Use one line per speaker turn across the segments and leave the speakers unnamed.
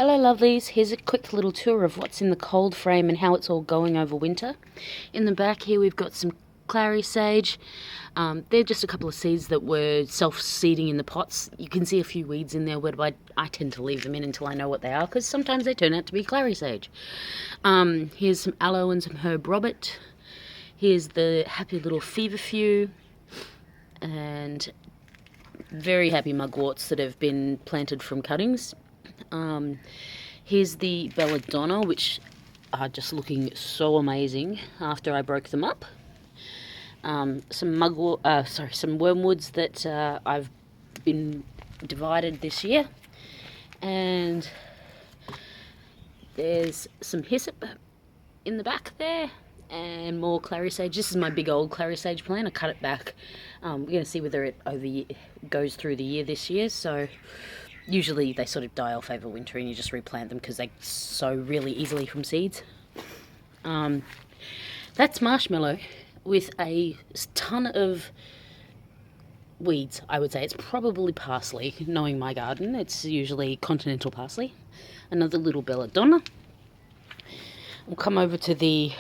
Hello lovelies, here's a quick little tour of what's in the cold frame and how it's all going over winter. In the back here we've got some clary sage. They're just a couple of seeds that were self-seeding in the pots. You can see a few weeds in there, but I tend to leave them in until I know what they are, because sometimes they turn out to be clary sage. Here's some aloe and some herb robert. Here's the happy little feverfew, and very happy mugworts that have been planted from cuttings. Here's the Belladonna, which are just looking so amazing after I broke them up. Some wormwoods that I've been divided this year, and there's some hyssop in the back there, and more clary sage. This is my big old clary sage plant. I cut it back. We're going to see whether it goes through the year this year. So usually they sort of die off over winter and you just replant them because they sow really easily from seeds. That's marshmallow with a ton of weeds, I would say. It's probably parsley, knowing my garden. It's usually continental parsley. Another little belladonna. We'll come over to the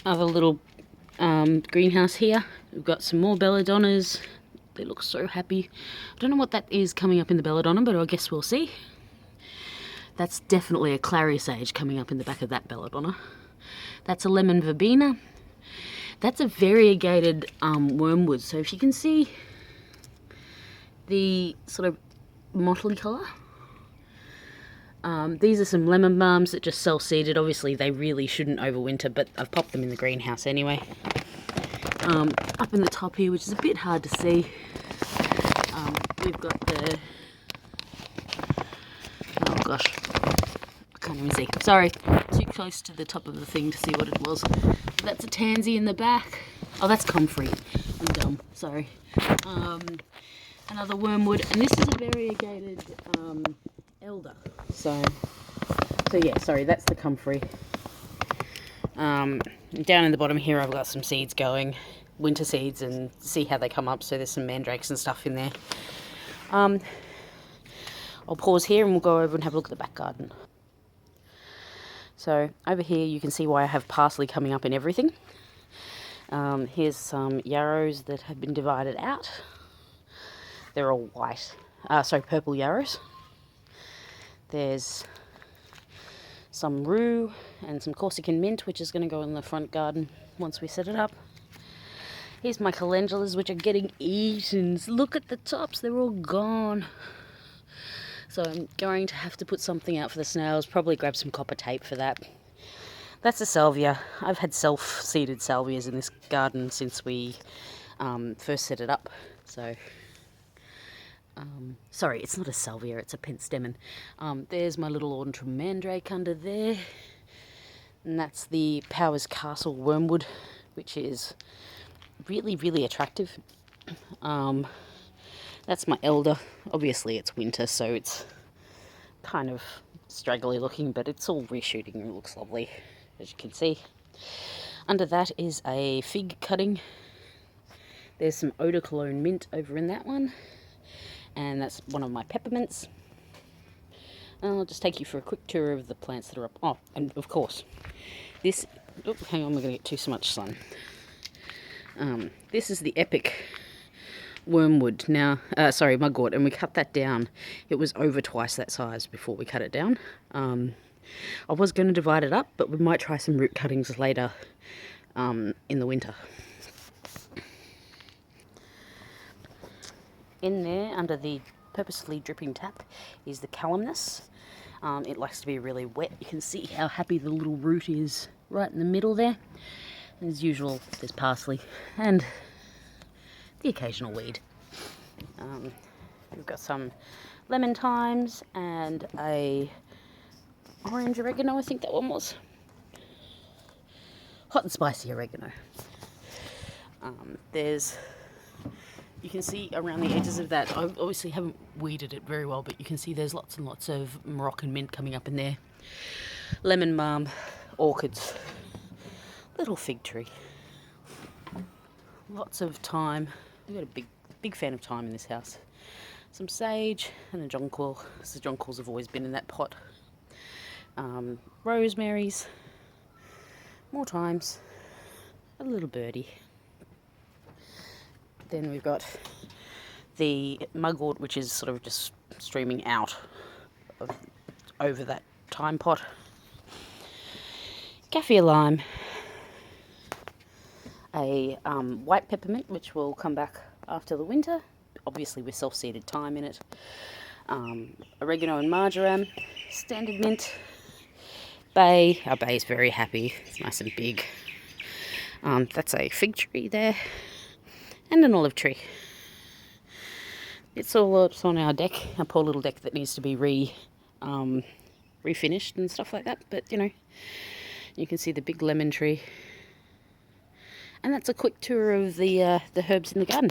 other little greenhouse here. We've got some more belladonnas. They look so happy. I don't know what that is coming up in the belladonna, but I guess we'll see. That's definitely a clary sage coming up in the back of that belladonna. That's a lemon verbena. That's a variegated wormwood. So if you can see the sort of mottly colour. These are some lemon balms that just self-seeded. Obviously they really shouldn't overwinter, but I've popped them in the greenhouse anyway. Up in the top here, which is a bit hard to see, we've got the, oh gosh, I can't even see, sorry, too close to the top of the thing to see what it was. That's a tansy in the back. Oh, that's comfrey. I'm dumb, sorry. Another wormwood, and this is a variegated elder. So yeah, sorry, that's the comfrey. Down in the bottom here I've got some seeds going, winter seeds, and see how they come up. So there's some mandrakes and stuff in there. I'll pause here and we'll go over and have a look at the back garden. So over here you can see why I have parsley coming up in everything. Here's some yarrows that have been divided out. They're all white, purple yarrows. There's some rue and some Corsican mint, which is going to go in the front garden once we set it up. Here's my calendulas, which are getting eaten. Look at the tops, they're all gone. So I'm going to have to put something out for the snails, probably grab some copper tape for that. That's a salvia. I've had self-seeded salvias in this garden since we first set it up. So, sorry, it's not a salvia, it's a pentstemon. There's my little autumn mandrake under there. And that's the Powers Castle wormwood, which is really, really attractive. That's my elder. Obviously it's winter, so it's kind of straggly looking, but it's all reshooting and it looks lovely, as you can see. Under that is a fig cutting. There's some eau de cologne mint over in that one, and that's one of my peppermints. I'll just take you for a quick tour of the plants that are up. Oh, and of course, this, oh, hang on, we're going to get too much sun. This is the epic wormwood now, mugwort, and we cut that down. It was over twice that size before we cut it down. I was going to divide it up, but we might try some root cuttings later in the winter. In there, under the purposefully dripping tap, is the calamus. It likes to be really wet. You can see how happy the little root is right in the middle there. As usual, there's parsley and the occasional weed. We've got some lemon thymes and a orange oregano, I think that one was. Hot and spicy oregano. You can see around the edges of that, I obviously haven't weeded it very well, but you can see there's lots and lots of Moroccan mint coming up in there. Lemon balm, orchids, little fig tree. Lots of thyme. We've got a big fan of thyme in this house. some sage and a jonquil, because the jonquils have always been in that pot. Rosemary's, more thymes, a little birdie. Then we've got the mugwort, which is sort of just streaming out over that thyme pot. Kaffir lime, a white peppermint, which will come back after the winter, obviously with self-seeded thyme in it, oregano and marjoram, standard mint, bay. Our bay is very happy, it's nice and big. That's a fig tree there, and an olive tree. It's all on our deck, our poor little deck that needs to be refinished and stuff like that, but you know, you can see the big lemon tree. And that's a quick tour of the herbs in the garden.